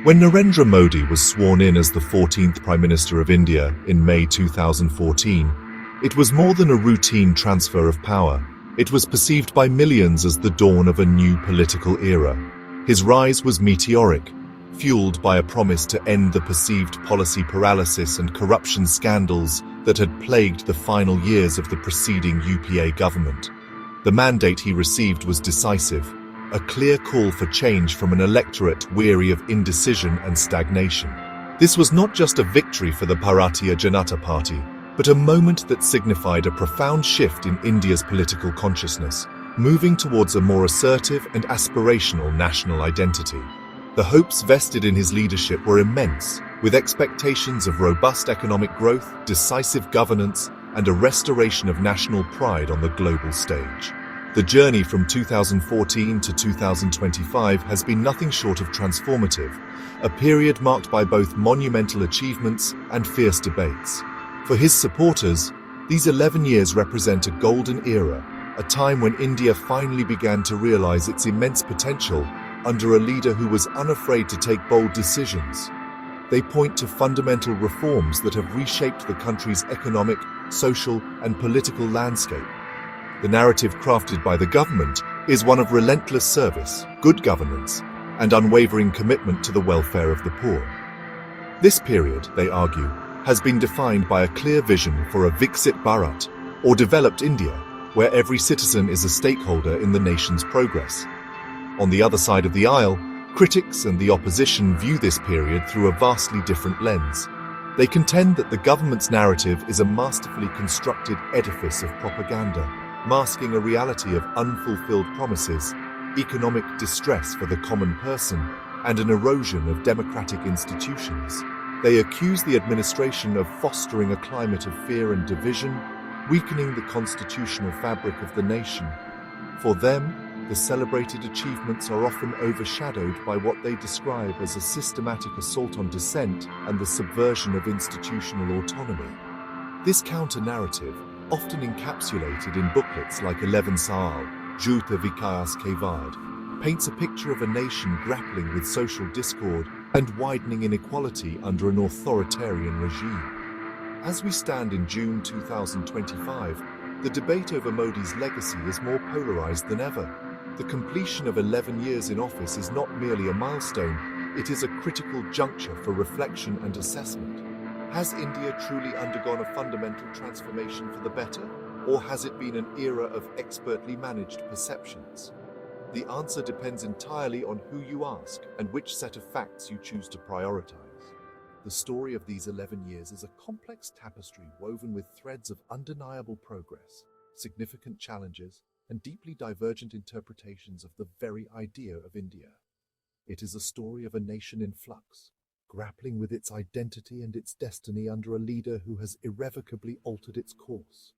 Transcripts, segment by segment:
When Narendra Modi was sworn in as the 14th Prime Minister of India in May 2014, it was more than a routine transfer of power. It was perceived by millions as the dawn of a new political era. His rise was meteoric, fueled by a promise to end the perceived policy paralysis and corruption scandals that had plagued the final years of the preceding UPA government. The mandate he received was decisive, a clear call for change from an electorate weary of indecision and stagnation. This was not just a victory for the Bharatiya Janata Party, but a moment that signified a profound shift in India's political consciousness, moving towards a more assertive and aspirational national identity. The hopes vested in his leadership were immense, with expectations of robust economic growth, decisive governance, and a restoration of national pride on the global stage. The journey from 2014 to 2025 has been nothing short of transformative, a period marked by both monumental achievements and fierce debates. For his supporters, these 11 years represent a golden era, a time when India finally began to realize its immense potential under a leader who was unafraid to take bold decisions. They point to fundamental reforms that have reshaped the country's economic, social, and political landscape. The narrative crafted by the government is one of relentless service, good governance, and unwavering commitment to the welfare of the poor. This period, they argue, has been defined by a clear vision for a Viksit Bharat, or developed India, where every citizen is a stakeholder in the nation's progress. On the other side of the aisle, critics and the opposition view this period through a vastly different lens. They contend that the government's narrative is a masterfully constructed edifice of propaganda, masking a reality of unfulfilled promises, economic distress for the common person, and an erosion of democratic institutions. They accuse the administration of fostering a climate of fear and division, weakening the constitutional fabric of the nation. For them, the celebrated achievements are often overshadowed by what they describe as a systematic assault on dissent and the subversion of institutional autonomy. This counter-narrative, often encapsulated in booklets like 11 Saal, Jhutha Vikas Kevad, paints a picture of a nation grappling with social discord and widening inequality under an authoritarian regime. As we stand in June 2025, the debate over Modi's legacy is more polarized than ever. The completion of 11 years in office is not merely a milestone, it is a critical juncture for reflection and assessment. Has India truly undergone a fundamental transformation for the better, or has it been an era of expertly managed perceptions? The answer depends entirely on who you ask and which set of facts you choose to prioritize. The story of these 11 years is a complex tapestry woven with threads of undeniable progress, significant challenges, and deeply divergent interpretations of the very idea of India. It is a story of a nation in flux, grappling with its identity and its destiny under a leader who has irrevocably altered its course.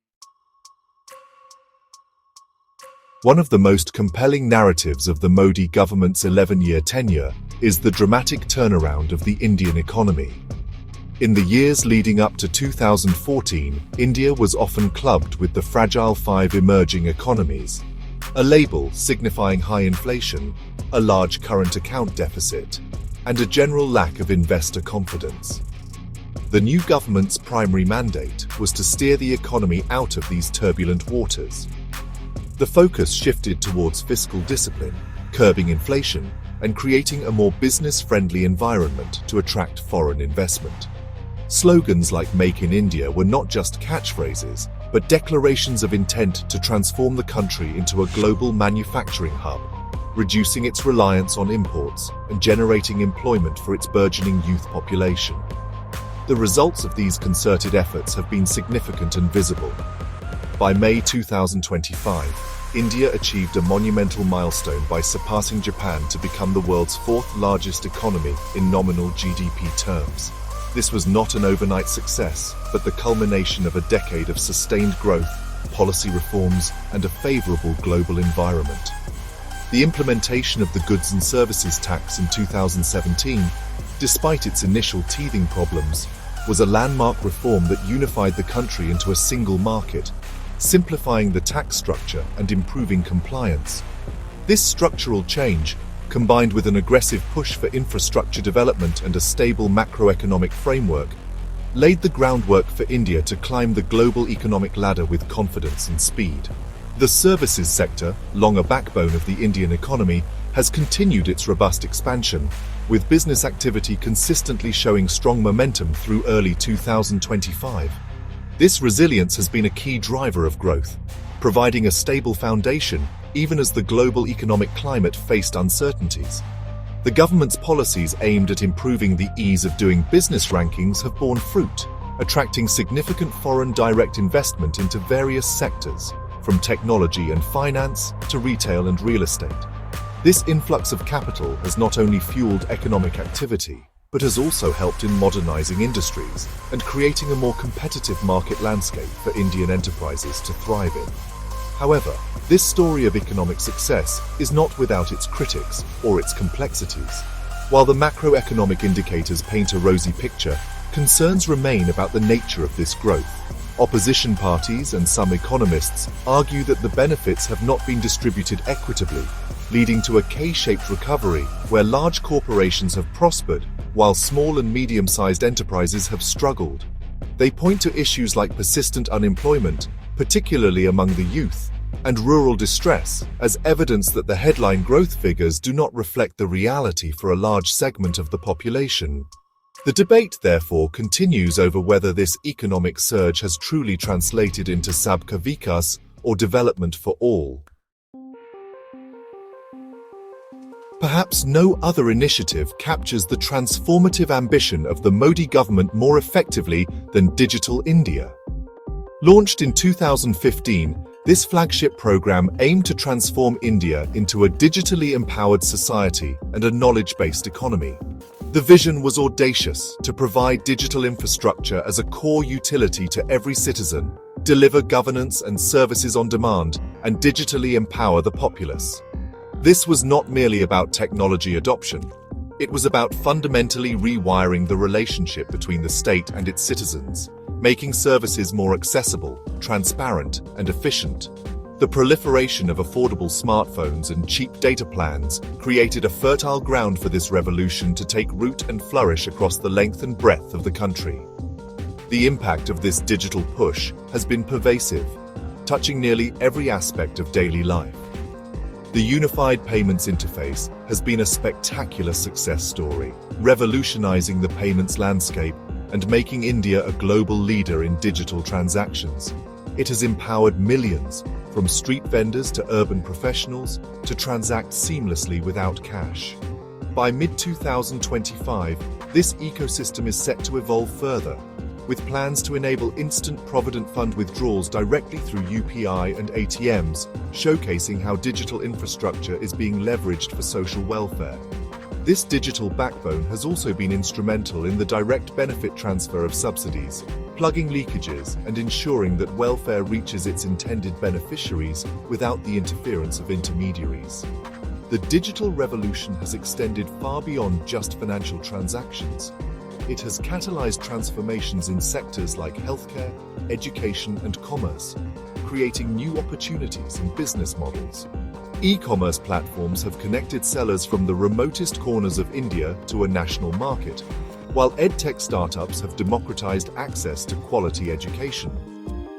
One of the most compelling narratives of the Modi government's 11-year tenure is the dramatic turnaround of the Indian economy. In the years leading up to 2014, India was often clubbed with the fragile five emerging economies, a label signifying high inflation, a large current account deficit, and a general lack of investor confidence. The new government's primary mandate was to steer the economy out of these turbulent waters. The focus shifted towards fiscal discipline, curbing inflation, and creating a more business-friendly environment to attract foreign investment. Slogans like "Make in India" were not just catchphrases, but declarations of intent to transform the country into a global manufacturing hub, reducing its reliance on imports and generating employment for its burgeoning youth population. The results of these concerted efforts have been significant and visible. By May 2025, India achieved a monumental milestone by surpassing Japan to become the world's fourth largest economy in nominal GDP terms. This was not an overnight success, but the culmination of a decade of sustained growth, policy reforms, and a favorable global environment. The implementation of the Goods and Services Tax in 2017, despite its initial teething problems, was a landmark reform that unified the country into a single market, simplifying the tax structure and improving compliance. This structural change, combined with an aggressive push for infrastructure development and a stable macroeconomic framework, laid the groundwork for India to climb the global economic ladder with confidence and speed. The services sector, long a backbone of the Indian economy, has continued its robust expansion, with business activity consistently showing strong momentum through early 2025. This resilience has been a key driver of growth, providing a stable foundation even as the global economic climate faced uncertainties. The government's policies aimed at improving the ease of doing business rankings have borne fruit, attracting significant foreign direct investment into various sectors, from technology and finance to retail and real estate. This influx of capital has not only fueled economic activity, but has also helped in modernizing industries and creating a more competitive market landscape for Indian enterprises to thrive in. However, this story of economic success is not without its critics or its complexities. While the macroeconomic indicators paint a rosy picture, concerns remain about the nature of this growth. Opposition parties and some economists argue that the benefits have not been distributed equitably, leading to a K-shaped recovery where large corporations have prospered while small and medium-sized enterprises have struggled. They point to issues like persistent unemployment, particularly among the youth, and rural distress as evidence that the headline growth figures do not reflect the reality for a large segment of the population. The debate, therefore, continues over whether this economic surge has truly translated into Sabka Vikas, or development for all. Perhaps no other initiative captures the transformative ambition of the Modi government more effectively than Digital India. Launched in 2015, this flagship program aimed to transform India into a digitally empowered society and a knowledge-based economy. The vision was audacious: to provide digital infrastructure as a core utility to every citizen, deliver governance and services on demand, and digitally empower the populace. This was not merely about technology adoption. It was about fundamentally rewiring the relationship between the state and its citizens, making services more accessible, transparent, and efficient. The proliferation of affordable smartphones and cheap data plans created a fertile ground for this revolution to take root and flourish across the length and breadth of the country. The impact of this digital push has been pervasive, touching nearly every aspect of daily life. The unified payments interface has been a spectacular success story, revolutionizing the payments landscape and making India a global leader in digital transactions. It has empowered millions, from street vendors to urban professionals, to transact seamlessly without cash. By mid-2025, this ecosystem is set to evolve further, with plans to enable instant Provident Fund withdrawals directly through UPI and ATMs, showcasing how digital infrastructure is being leveraged for social welfare. This digital backbone has also been instrumental in the direct benefit transfer of subsidies, plugging leakages and ensuring that welfare reaches its intended beneficiaries without the interference of intermediaries. The digital revolution has extended far beyond just financial transactions. It has catalyzed transformations in sectors like healthcare, education, and commerce, creating new opportunities and business models. E-commerce platforms have connected sellers from the remotest corners of India to a national market, while edtech startups have democratized access to quality education.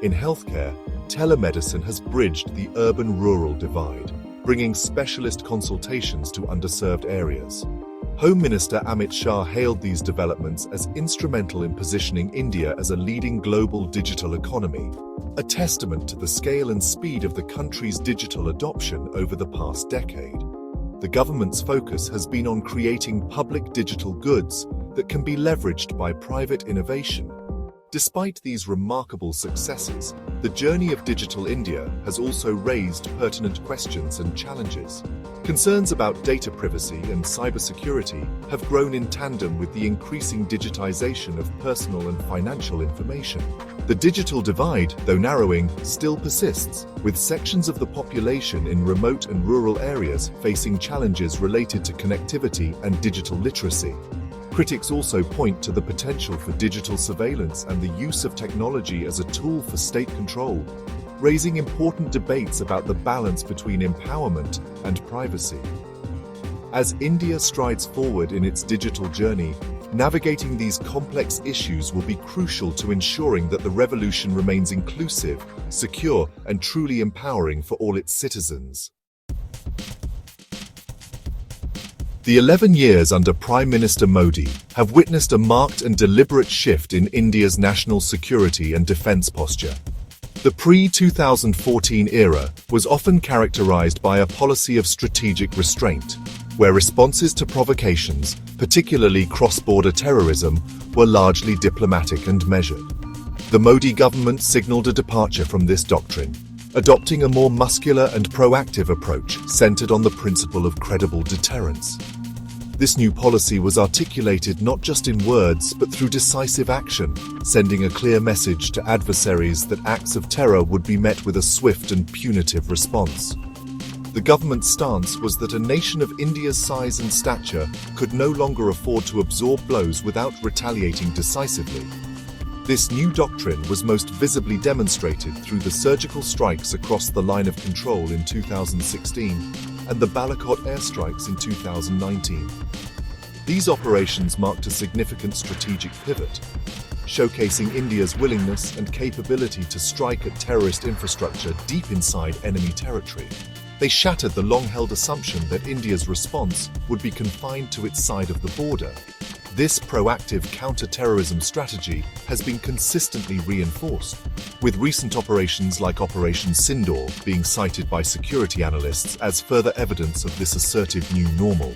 In healthcare, telemedicine has bridged the urban-rural divide, bringing specialist consultations to underserved areas. Home Minister Amit Shah hailed these developments as instrumental in positioning India as a leading global digital economy, a testament to the scale and speed of the country's digital adoption over the past decade. The government's focus has been on creating public digital goods that can be leveraged by private innovation. Despite these remarkable successes, the journey of Digital India has also raised pertinent questions and challenges. Concerns about data privacy and cybersecurity have grown in tandem with the increasing digitization of personal and financial information. The digital divide, though narrowing, still persists, with sections of the population in remote and rural areas facing challenges related to connectivity and digital literacy. Critics also point to the potential for digital surveillance and the use of technology as a tool for state control, raising important debates about the balance between empowerment and privacy. As India strides forward in its digital journey, navigating these complex issues will be crucial to ensuring that the revolution remains inclusive, secure, and truly empowering for all its citizens. The 11 years under Prime Minister Modi have witnessed a marked and deliberate shift in India's national security and defense posture. The pre-2014 era was often characterized by a policy of strategic restraint, where responses to provocations, particularly cross-border terrorism, were largely diplomatic and measured. The Modi government signaled a departure from this doctrine, adopting a more muscular and proactive approach centered on the principle of credible deterrence. This new policy was articulated not just in words but through decisive action, sending a clear message to adversaries that acts of terror would be met with a swift and punitive response. The government's stance was that a nation of India's size and stature could no longer afford to absorb blows without retaliating decisively. This new doctrine was most visibly demonstrated through the surgical strikes across the line of control in 2016 and the Balakot airstrikes in 2019. These operations marked a significant strategic pivot, showcasing India's willingness and capability to strike at terrorist infrastructure deep inside enemy territory. They shattered the long-held assumption that India's response would be confined to its side of the border. This proactive counter-terrorism strategy has been consistently reinforced, with recent operations like Operation Sindoor being cited by security analysts as further evidence of this assertive new normal.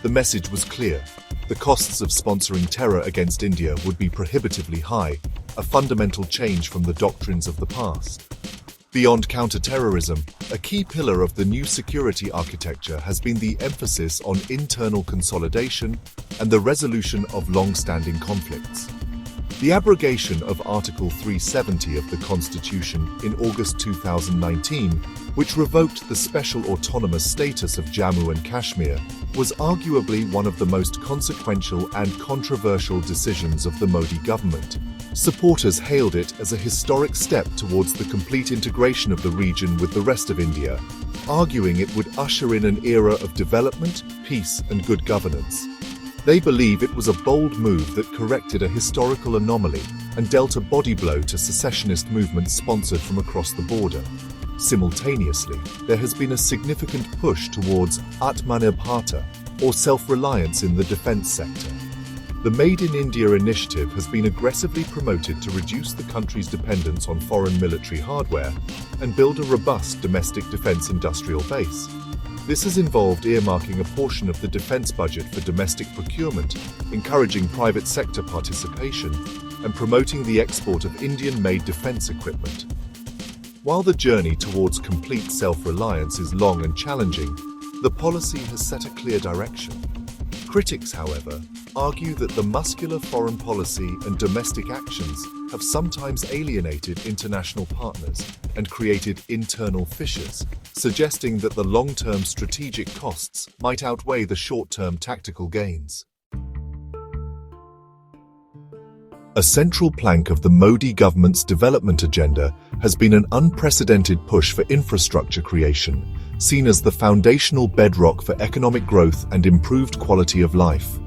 The message was clear. The costs of sponsoring terror against India would be prohibitively high, a fundamental change from the doctrines of the past. Beyond counter-terrorism, a key pillar of the new security architecture has been the emphasis on internal consolidation and the resolution of long-standing conflicts. The abrogation of Article 370 of the Constitution in August 2019, which revoked the special autonomous status of Jammu and Kashmir, was arguably one of the most consequential and controversial decisions of the Modi government. Supporters hailed it as a historic step towards the complete integration of the region with the rest of India, arguing it would usher in an era of development, peace, and good governance. They believe it was a bold move that corrected a historical anomaly and dealt a body blow to secessionist movements sponsored from across the border. Simultaneously, there has been a significant push towards Atmanirbharta, or self-reliance in the defense sector. The Made in India initiative has been aggressively promoted to reduce the country's dependence on foreign military hardware and build a robust domestic defense industrial base. This has involved earmarking a portion of the defense budget for domestic procurement, encouraging private sector participation, and promoting the export of Indian-made defense equipment. While the journey towards complete self-reliance is long and challenging, the policy has set a clear direction. Critics, however, argue that the muscular foreign policy and domestic actions have sometimes alienated international partners and created internal fissures, suggesting that the long-term strategic costs might outweigh the short-term tactical gains. A central plank of the Modi government's development agenda has been an unprecedented push for infrastructure creation, seen as the foundational bedrock for economic growth and improved quality of life.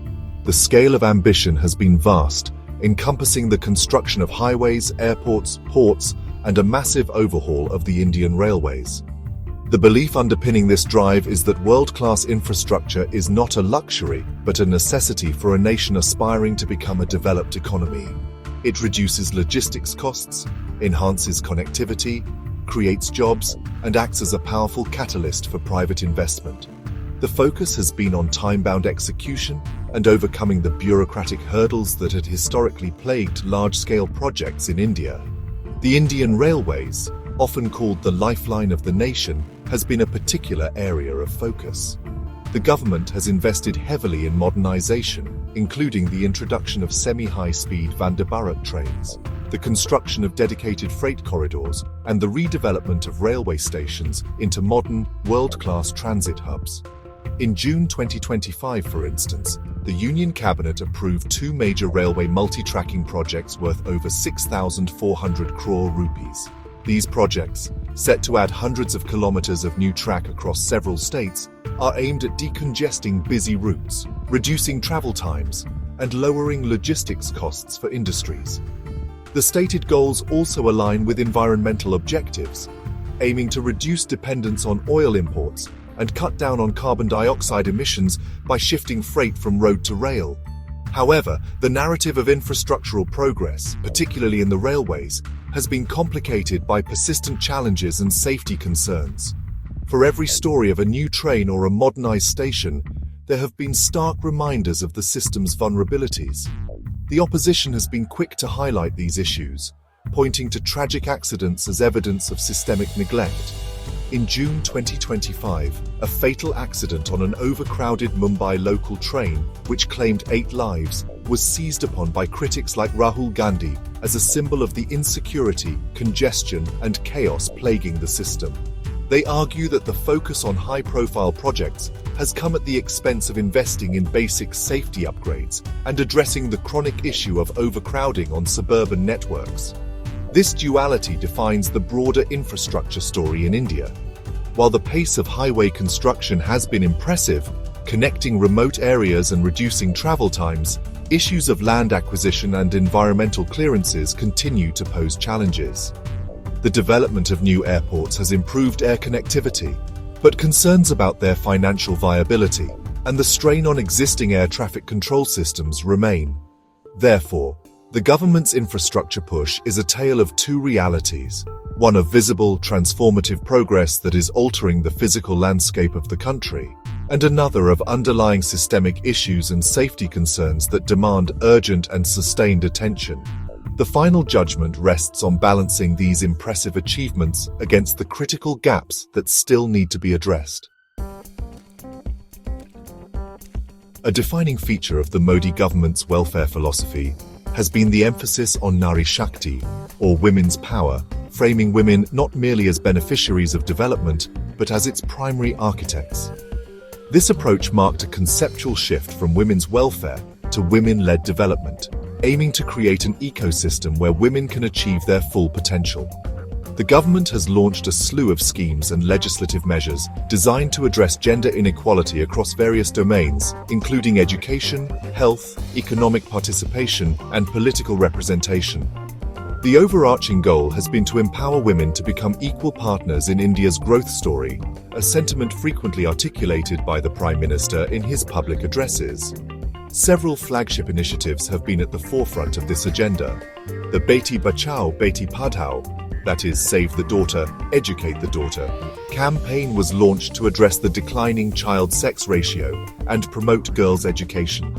The scale of ambition has been vast, encompassing the construction of highways, airports, ports, and a massive overhaul of the Indian railways. The belief underpinning this drive is that world-class infrastructure is not a luxury, but a necessity for a nation aspiring to become a developed economy. It reduces logistics costs, enhances connectivity, creates jobs, and acts as a powerful catalyst for private investment. The focus has been on time-bound execution and overcoming the bureaucratic hurdles that had historically plagued large-scale projects in India. The Indian Railways, often called the lifeline of the nation, has been a particular area of focus. The government has invested heavily in modernization, including the introduction of semi-high-speed Vande Bharat trains, the construction of dedicated freight corridors, and the redevelopment of railway stations into modern, world-class transit hubs. In June 2025, for instance, the Union Cabinet approved two major railway multi-tracking projects worth over 6,400 crore rupees. These projects, set to add hundreds of kilometers of new track across several states, are aimed at decongesting busy routes, reducing travel times, and lowering logistics costs for industries. The stated goals also align with environmental objectives, aiming to reduce dependence on oil imports and cut down on carbon dioxide emissions by shifting freight from road to rail. However, the narrative of infrastructural progress, particularly in the railways, has been complicated by persistent challenges and safety concerns. For every story of a new train or a modernized station, there have been stark reminders of the system's vulnerabilities. The opposition has been quick to highlight these issues, pointing to tragic accidents as evidence of systemic neglect. In June 2025, a fatal accident on an overcrowded Mumbai local train, which claimed 8 lives, was seized upon by critics like Rahul Gandhi as a symbol of the insecurity, congestion, and chaos plaguing the system. They argue that the focus on high-profile projects has come at the expense of investing in basic safety upgrades and addressing the chronic issue of overcrowding on suburban networks. This duality defines the broader infrastructure story in India. While the pace of highway construction has been impressive, connecting remote areas and reducing travel times, issues of land acquisition and environmental clearances continue to pose challenges. The development of new airports has improved air connectivity, but concerns about their financial viability and the strain on existing air traffic control systems remain. Therefore, the government's infrastructure push is a tale of two realities, one of visible, transformative progress that is altering the physical landscape of the country, and another of underlying systemic issues and safety concerns that demand urgent and sustained attention. The final judgment rests on balancing these impressive achievements against the critical gaps that still need to be addressed. A defining feature of the Modi government's welfare philosophy has been the emphasis on Nari Shakti, or women's power, framing women not merely as beneficiaries of development, but as its primary architects. This approach marked a conceptual shift from women's welfare to women-led development, aiming to create an ecosystem where women can achieve their full potential. The government has launched a slew of schemes and legislative measures designed to address gender inequality across various domains, including education, health, economic participation, and political representation. The overarching goal has been to empower women to become equal partners in India's growth story, a sentiment frequently articulated by the Prime Minister in his public addresses. Several flagship initiatives have been at the forefront of this agenda. The Beti Bachao, Beti Padhao, that is, Save the Daughter, Educate the Daughter, campaign was launched to address the declining child sex ratio and promote girls' education.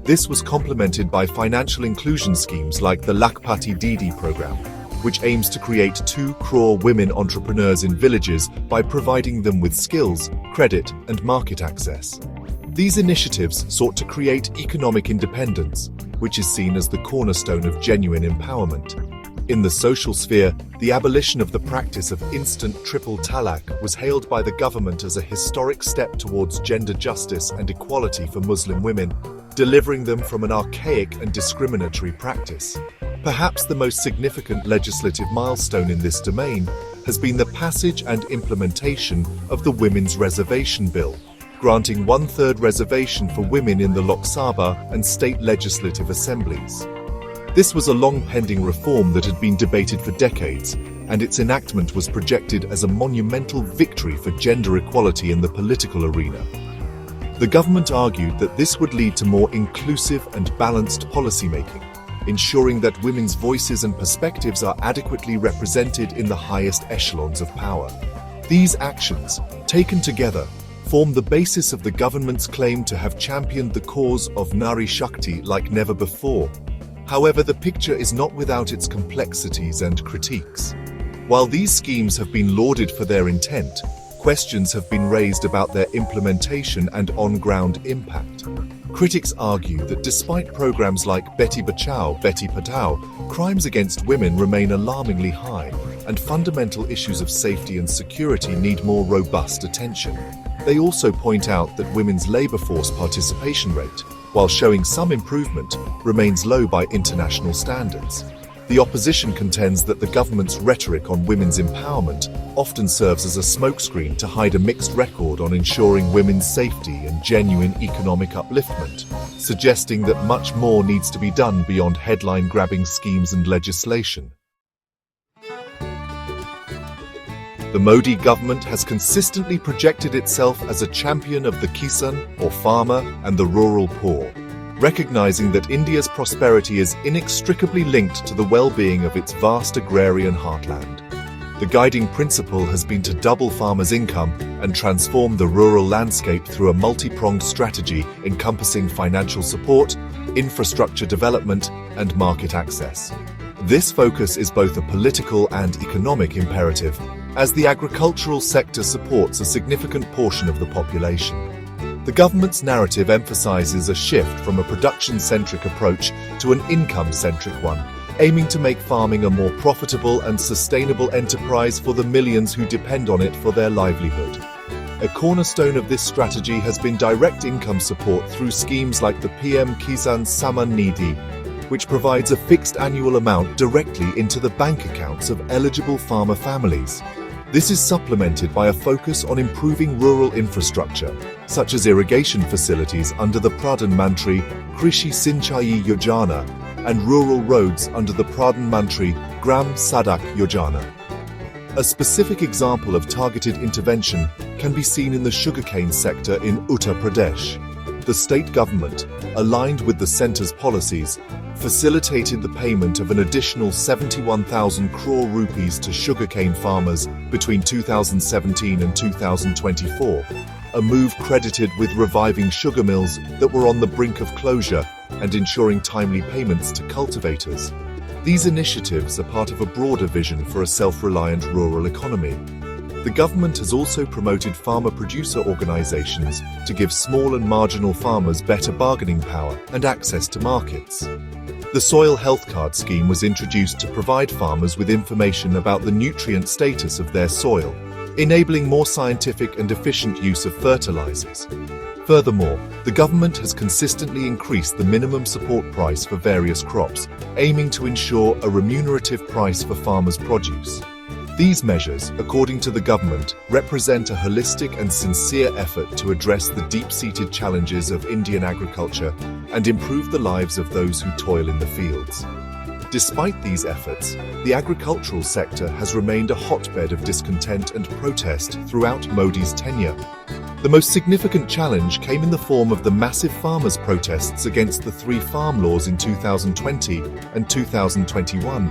This was complemented by financial inclusion schemes like the Lakhpati Didi program, which aims to create 2 crore women entrepreneurs in villages by providing them with skills, credit, and market access. These initiatives sought to create economic independence, which is seen as the cornerstone of genuine empowerment. In the social sphere, the abolition of the practice of instant triple talaq was hailed by the government as a historic step towards gender justice and equality for Muslim women, delivering them from an archaic and discriminatory practice. Perhaps the most significant legislative milestone in this domain has been the passage and implementation of the Women's Reservation Bill, granting 1/3 reservation for women in the Lok Sabha and state legislative assemblies. This was a long-pending reform that had been debated for decades, and its enactment was projected as a monumental victory for gender equality in the political arena. The government argued that this would lead to more inclusive and balanced policymaking, ensuring that women's voices and perspectives are adequately represented in the highest echelons of power. These actions, taken together, form the basis of the government's claim to have championed the cause of Nari Shakti like never before. However, the picture is not without its complexities and critiques. While these schemes have been lauded for their intent, questions have been raised about their implementation and on-ground impact. Critics argue that despite programs like Beti Bachao, Beti Padhao, crimes against women remain alarmingly high, and fundamental issues of safety and security need more robust attention. They also point out that women's labor force participation rate, while showing some improvement, remains low by international standards. The opposition contends that the government's rhetoric on women's empowerment often serves as a smokescreen to hide a mixed record on ensuring women's safety and genuine economic upliftment, suggesting that much more needs to be done beyond headline-grabbing schemes and legislation. The Modi government has consistently projected itself as a champion of the Kisan, or farmer, and the rural poor, recognizing that India's prosperity is inextricably linked to the well-being of its vast agrarian heartland. The guiding principle has been to double farmers' income and transform the rural landscape through a multi-pronged strategy encompassing financial support, infrastructure development, and market access. This focus is both a political and economic imperative, as the agricultural sector supports a significant portion of the population. The government's narrative emphasizes a shift from a production-centric approach to an income-centric one, aiming to make farming a more profitable and sustainable enterprise for the millions who depend on it for their livelihood. A cornerstone of this strategy has been direct income support through schemes like the PM Kisan Samman Nidhi, which provides a fixed annual amount directly into the bank accounts of eligible farmer families. This is supplemented by a focus on improving rural infrastructure, such as irrigation facilities under the Pradhan Mantri Krishi Sinchai Yojana and rural roads under the Pradhan Mantri Gram Sadak Yojana. A specific example of targeted intervention can be seen in the sugarcane sector in Uttar Pradesh. The state government, aligned with the centre's policies, facilitated the payment of an additional 71,000 crore rupees to sugarcane farmers between 2017 and 2024, a move credited with reviving sugar mills that were on the brink of closure and ensuring timely payments to cultivators. These initiatives are part of a broader vision for a self-reliant rural economy. The government has also promoted farmer-producer organizations to give small and marginal farmers better bargaining power and access to markets. The Soil Health Card scheme was introduced to provide farmers with information about the nutrient status of their soil, enabling more scientific and efficient use of fertilizers. Furthermore, the government has consistently increased the minimum support price for various crops, aiming to ensure a remunerative price for farmers' produce. These measures, according to the government, represent a holistic and sincere effort to address the deep-seated challenges of Indian agriculture and improve the lives of those who toil in the fields. Despite these efforts, the agricultural sector has remained a hotbed of discontent and protest throughout Modi's tenure. The most significant challenge came in the form of the massive farmers' protests against the 3 farm laws in 2020 and 2021,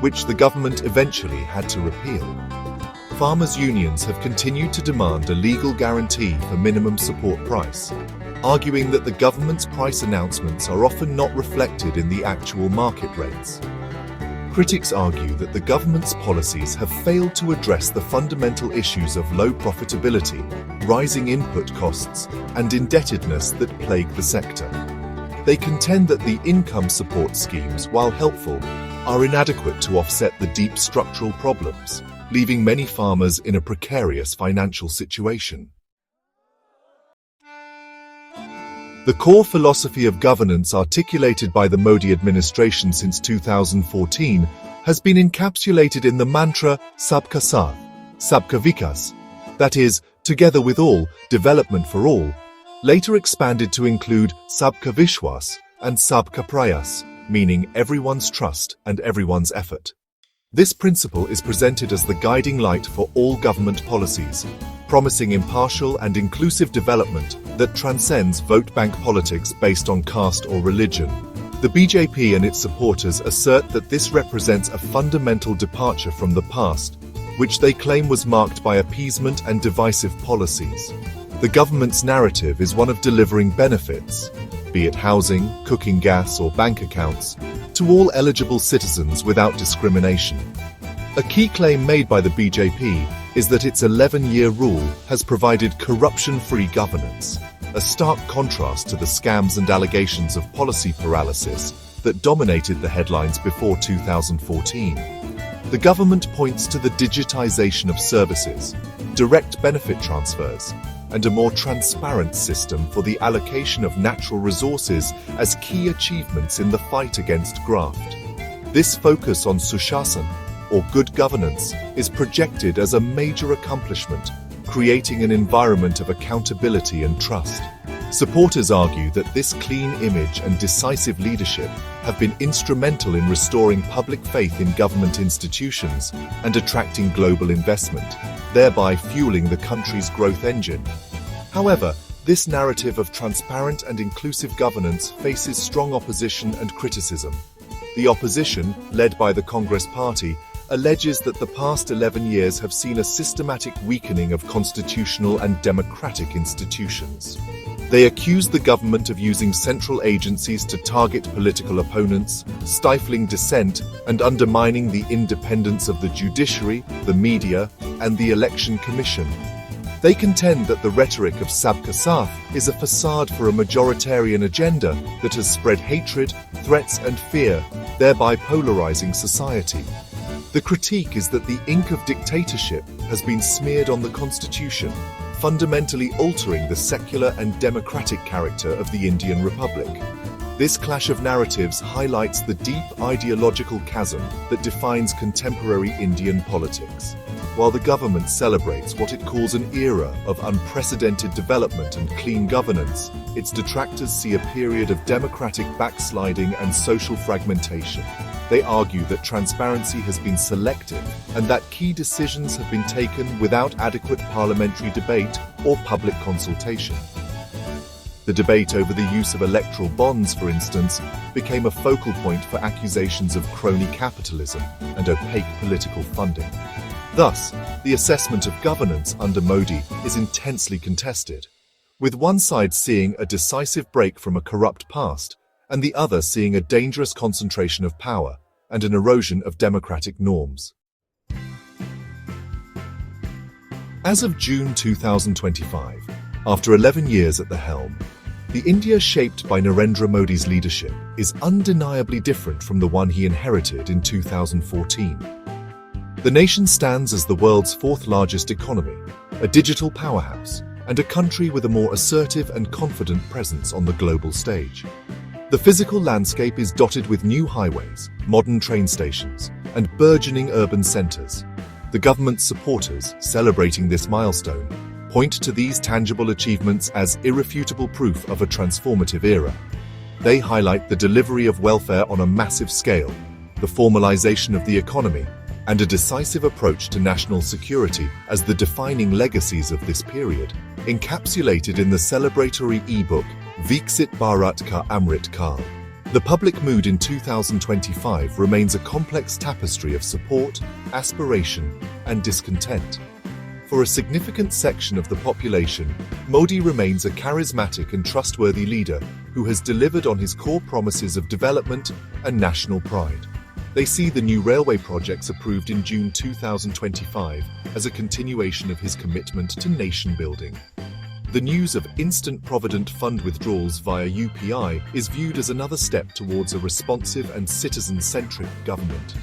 which the government eventually had to repeal. Farmers' unions have continued to demand a legal guarantee for minimum support price, arguing that the government's price announcements are often not reflected in the actual market rates. Critics argue that the government's policies have failed to address the fundamental issues of low profitability, rising input costs, and indebtedness that plague the sector. They contend that the income support schemes, while helpful, are inadequate to offset the deep structural problems, leaving many farmers in a precarious financial situation. The core philosophy of governance articulated by the Modi administration since 2014 has been encapsulated in the mantra Sabka Saath, Sabka Vikas, that is, together with all, development for all, later expanded to include Sabka Vishwas and Sabka Prayas, meaning everyone's trust and everyone's effort. This principle is presented as the guiding light for all government policies, promising impartial and inclusive development that transcends vote bank politics based on caste or religion. The BJP and its supporters assert that this represents a fundamental departure from the past, which they claim was marked by appeasement and divisive policies. The government's narrative is one of delivering benefits, be it housing, cooking gas, or bank accounts, to all eligible citizens without discrimination. A key claim made by the BJP is that its 11-year rule has provided corruption-free governance, a stark contrast to the scams and allegations of policy paralysis that dominated the headlines before 2014. The government points to the digitization of services, direct benefit transfers, and a more transparent system for the allocation of natural resources as key achievements in the fight against graft. This focus on Sushasana, or good governance, is projected as a major accomplishment, creating an environment of accountability and trust. Supporters argue that this clean image and decisive leadership have been instrumental in restoring public faith in government institutions and attracting global investment, thereby fueling the country's growth engine. However, this narrative of transparent and inclusive governance faces strong opposition and criticism. The opposition, led by the Congress Party, alleges that the past 11 years have seen a systematic weakening of constitutional and democratic institutions. They accuse the government of using central agencies to target political opponents, stifling dissent, and undermining the independence of the judiciary, the media, and the Election Commission. They contend that the rhetoric of Sabka Saath is a facade for a majoritarian agenda that has spread hatred, threats, and fear, thereby polarizing society. The critique is that the ink of dictatorship has been smeared on the constitution, fundamentally altering the secular and democratic character of the Indian Republic. This clash of narratives highlights the deep ideological chasm that defines contemporary Indian politics. While the government celebrates what it calls an era of unprecedented development and clean governance, its detractors see a period of democratic backsliding and social fragmentation. They argue that transparency has been selective and that key decisions have been taken without adequate parliamentary debate or public consultation. The debate over the use of electoral bonds, for instance, became a focal point for accusations of crony capitalism and opaque political funding. Thus, the assessment of governance under Modi is intensely contested, with one side seeing a decisive break from a corrupt past and the other seeing a dangerous concentration of power and an erosion of democratic norms. As of June 2025, after 11 years at the helm, the India shaped by Narendra Modi's leadership is undeniably different from the one he inherited in 2014. The nation stands as the world's fourth largest economy, a digital powerhouse, and a country with a more assertive and confident presence on the global stage. The physical landscape is dotted with new highways, modern train stations, and burgeoning urban centers. The government's supporters, celebrating this milestone, point to these tangible achievements as irrefutable proof of a transformative era. They highlight the delivery of welfare on a massive scale, the formalization of the economy, and a decisive approach to national security as the defining legacies of this period, encapsulated in the celebratory e-book Viksit Bharat Ka Amrit Kaal. The public mood in 2025 remains a complex tapestry of support, aspiration, and discontent. For a significant section of the population, Modi remains a charismatic and trustworthy leader who has delivered on his core promises of development and national pride. They see the new railway projects approved in June 2025 as a continuation of his commitment to nation building. The news of instant provident fund withdrawals via UPI is viewed as another step towards a responsive and citizen-centric government.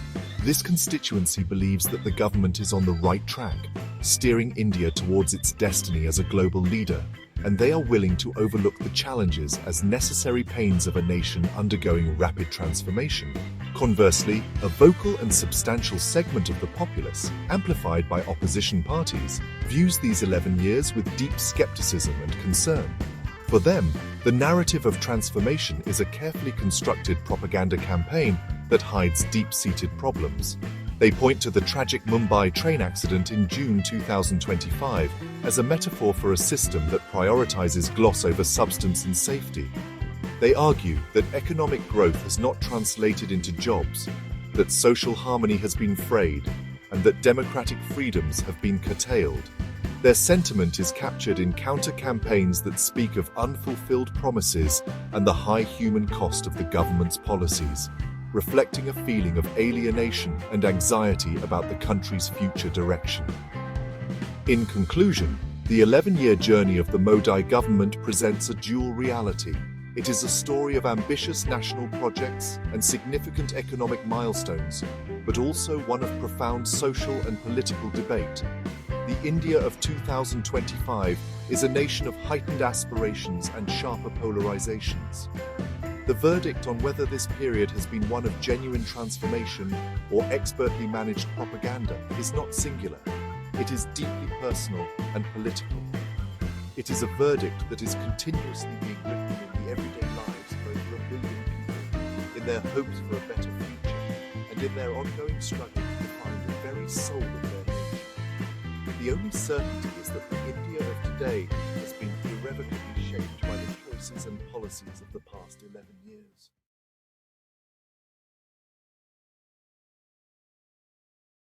This constituency believes that the government is on the right track, steering India towards its destiny as a global leader, and they are willing to overlook the challenges as necessary pains of a nation undergoing rapid transformation. Conversely, a vocal and substantial segment of the populace, amplified by opposition parties, views these 11 years with deep skepticism and concern. For them, the narrative of transformation is a carefully constructed propaganda campaign that hides deep-seated problems. They point to the tragic Mumbai train accident in June 2025 as a metaphor for a system that prioritizes gloss over substance and safety. They argue that economic growth has not translated into jobs, that social harmony has been frayed, and that democratic freedoms have been curtailed. Their sentiment is captured in counter-campaigns that speak of unfulfilled promises and the high human cost of the government's policies, reflecting a feeling of alienation and anxiety about the country's future direction. In conclusion, the 11-year journey of the Modi government presents a dual reality. It is a story of ambitious national projects and significant economic milestones, but also one of profound social and political debate. The India of 2025 is a nation of heightened aspirations and sharper polarizations. The verdict on whether this period has been one of genuine transformation or expertly managed propaganda is not singular. It is deeply personal and political. It is a verdict that is continuously being written in the everyday lives of over 1 billion people, in their hopes for a better future, and in their ongoing struggle to define the very soul of their nation. The only certainty is that the India of today has been irrevocably shaped by the choices and policies of the past 11 years.